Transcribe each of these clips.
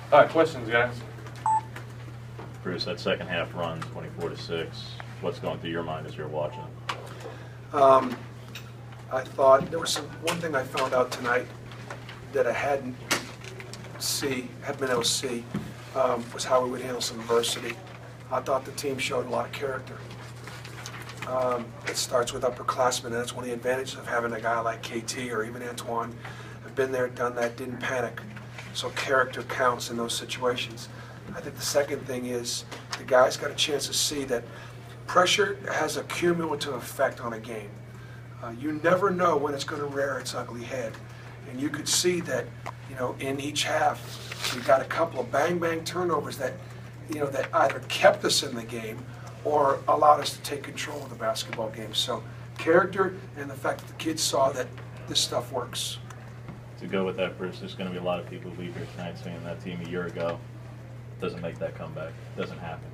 All right, questions, guys? Bruce, that second half run, 24-6, what's going through your mind as you're watching? I thought there was one thing I found out tonight that I hadn't been able to see, was how we would handle some adversity. I thought the team showed a lot of character. It starts with upperclassmen, and that's one of the advantages of having a guy like KT or even Antoine. I've been there, done that, didn't panic. So character counts in those situations. I think the second thing is the guys got a chance to see that pressure has a cumulative effect on a game. You never know when it's going to rear its ugly head. And you could see that, in each half, we got a couple of bang-bang turnovers that, that either kept us in the game or allowed us to take control of the basketball game. So character and the fact that the kids saw that this stuff works. To go with that, Bruce, there's going to be a lot of people who leave here tonight saying that team a year ago doesn't make that comeback, doesn't happen.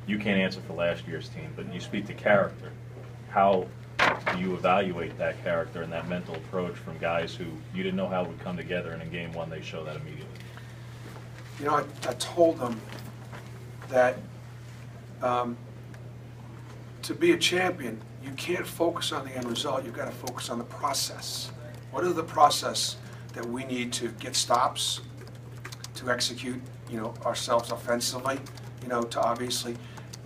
You can't answer for last year's team, but you speak to character. How do you evaluate that character and that mental approach from guys who you didn't know how would come together, and in game one they show that immediately? I told them that to be a champion, you can't focus on the end result. You've got to focus on the process. What is the process that we need to get stops, to execute, ourselves offensively, to obviously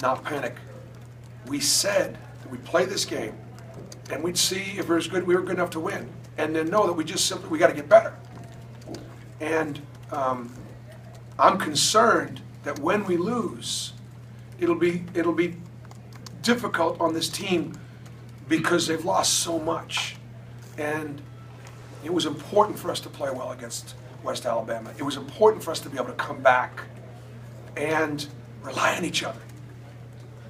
not panic. We said that we'd play this game, and we'd see if we were good enough to win, and then know that we got to get better. And I'm concerned that when we lose, it'll be difficult on this team because they've lost so much. And it was important for us to play well against West Alabama. It was important for us to be able to come back and rely on each other.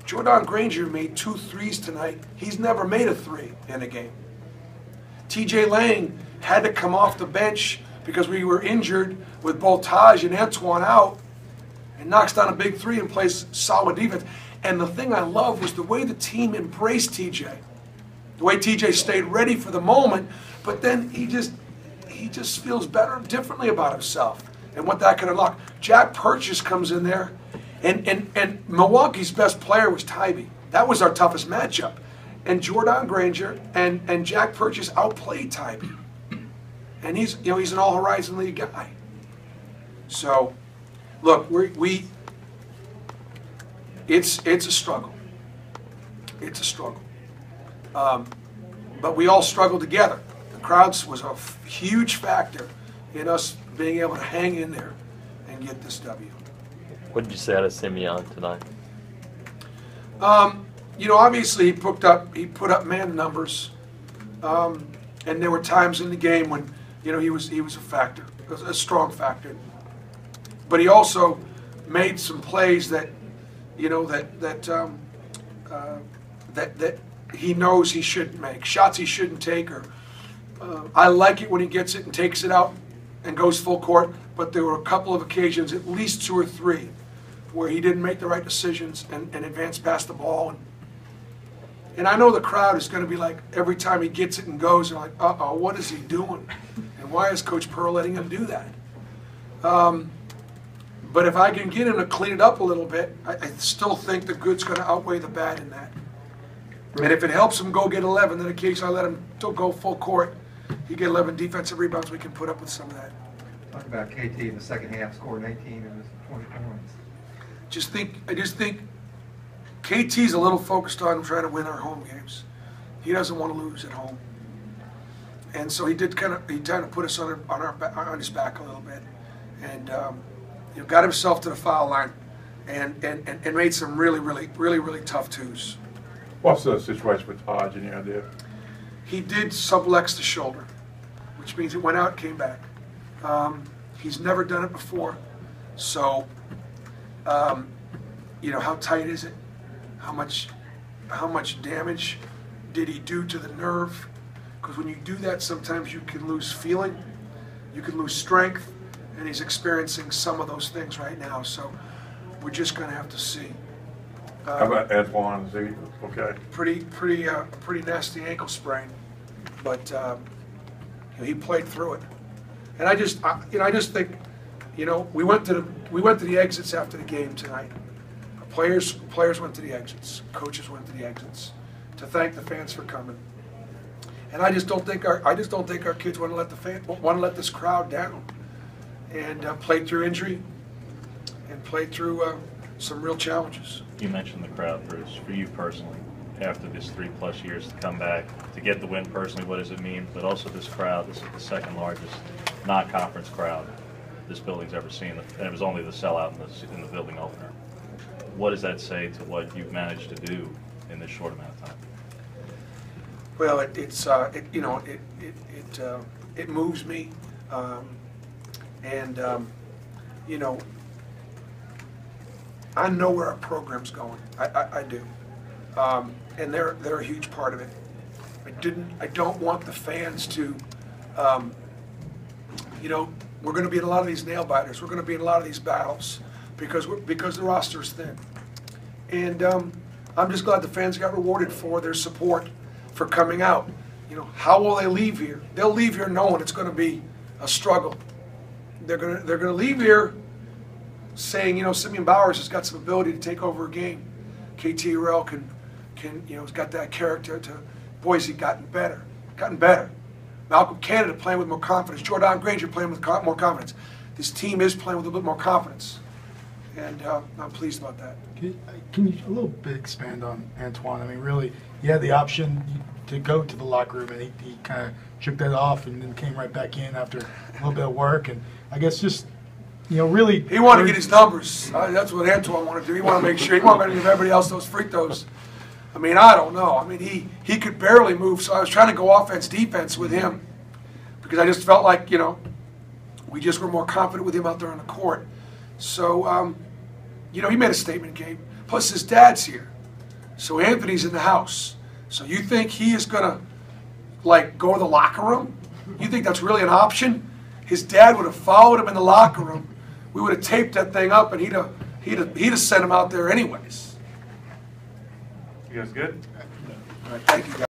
Jordan Granger made 2 threes tonight. He's never made a 3 in a game. TJ Lang had to come off the bench because we were injured with both Taj and Antoine out, and knocks down a big 3 and plays solid defense. And the thing I love was the way the team embraced TJ. The way TJ stayed ready for the moment, but then he just feels better, differently about himself and what that can unlock. Jack Purchase comes in there, and Milwaukee's best player was Tybee. That was our toughest matchup. And Jordan Granger and Jack Purchase outplayed Tybee. And he's an All Horizon League guy. So, look, it's a struggle. It's a struggle. But we all struggled together. The crowds was a huge factor in us being able to hang in there and get this W. What did you say out of Simeon tonight? Obviously he put up man numbers, and there were times in the game when he was a factor, a strong factor. But he also made some plays that that he knows he shouldn't make, shots he shouldn't take. Or I like it when he gets it and takes it out and goes full court. But there were a couple of occasions, at least 2 or 3, where he didn't make the right decisions and advanced past the ball. And I know the crowd is going to be like, every time he gets it and goes, they're like, uh-oh, what is he doing? And why is Coach Pearl letting him do that? But if I can get him to clean it up a little bit, I still think the good's going to outweigh the bad in that. And if it helps him go get 11, then occasionally I let him go full court. He get 11 defensive rebounds, we can put up with some of that. Talk about KT in the second half, scored 19 and 20 points. I just think KT's a little focused on trying to win our home games. He doesn't want to lose at home, and so he kind of put us on his back a little bit, and got himself to the foul line, and made some really tough 2s. What's the situation with Taj? Any idea? He did sublex the shoulder, which means it went out, came back. He's never done it before, so how tight is it? How much damage did he do to the nerve? Because when you do that, sometimes you can lose feeling, you can lose strength, and he's experiencing some of those things right now. So we're just going to have to see. How about Antoine? Is he okay? Pretty nasty ankle sprain, but he played through it. And I just think You know, we went to the exits after the game tonight. Players went to the exits. Coaches went to the exits to thank the fans for coming. And I just don't think our kids want to let this crowd down. And played through injury and played through some real challenges. You mentioned the crowd, Bruce. For you personally, after this 3+ years to come back, to get the win personally, what does it mean? But also this crowd, this is the second largest non-conference crowd this building's ever seen, and it was only the sellout in the building opener. What does that say to what you've managed to do in this short amount of time? Well, it moves me, you know, I know where our program's going. I do, and they're a huge part of it. I don't want the fans to, you know, we're going to be in a lot of these nail biters. We're going to be in a lot of these battles because the roster is thin. And I'm just glad the fans got rewarded for their support for coming out. You know, how will they leave here? They'll leave here knowing it's going to be a struggle. They're going to leave here saying, you know, Simeon Bowers has got some ability to take over a game. KT Urel can you know, has got that character to Boise, gotten better. Malcolm Canada playing with more confidence. Jordan Granger playing with more confidence. This team is playing with a little bit more confidence, and I'm pleased about that. Can you a little bit expand on Antoine? I mean, really, he had the option to go to the locker room, and he kind of shook that off and then came right back in after a little bit of work. And I guess just, you know, really. He wanted to get his numbers. That's what Antoine wanted to do. He wanted to make sure. He wanted to give everybody else those free throws. I mean, I don't know. I mean, he could barely move, so I was trying to go offense, defense with him because I just felt like, you know, we just were more confident with him out there on the court. So, you know, he made a statement game. Plus, his dad's here. So Anthony's in the house. So you think he is going to, like, go to the locker room? You think that's really an option? His dad would have followed him in the locker room. We would have taped that thing up, and he'd have sent him out there anyways. You guys good? All right, thank you, guys.